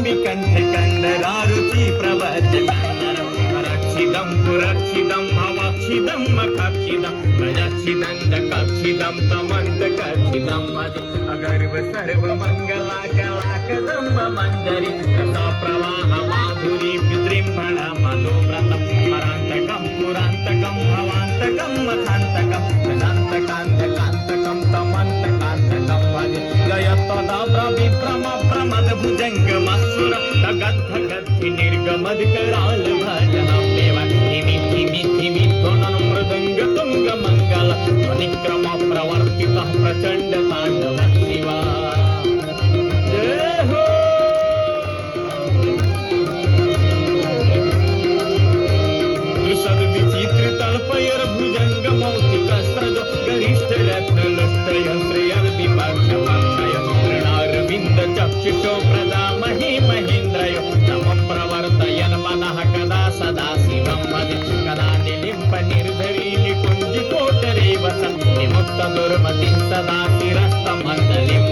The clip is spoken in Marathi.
कंठ कंदरारुचि प्रवचनम् रक्षिदं पुरक्षिदं भवक्षिदं मखक्षिदं प्रजक्षिदं दक्षिदं तमन्तकक्षिदं अगर्व सर्व मंगला कलाकदं मंजरी रसा प्रवाह माधुरी विजृंभण मधुव्रतं परान्तकं पुरान्तकं भवान्तकं मथान्तकं तदान्तकान्तकान्तकं तमन्तकान्तकं भजे लयत्तदा प्रविभ्रम प्रमद भुजङ्गमसुर गद्ध निर्गमद कराल भजनं देव धिमि धिमि धिमि ध्वनं मृदङ्ग तुङ्ग मङ्गल ध्वनिक्रम प्रवर्तितः प्रचण्ड ताण्डव शिवा जय हो दृषद विचित्र तल्पयर भुजंग मौक्तिक स्त्रज गरिष्ठ रत्न लुष्टय श्रेयर विपक्ष पक्षय तृणारविन्द चक्षुषो प्रदामहि महेन्द्रय नमः प्रवर्तयन् मनः कदा सदा शिवं भजे कदा निलिम्प निर्धरी निकुञ्जिकोटरे वसन् विमुक्त दुर्मतिं सदा शिरस्तमण्डलिं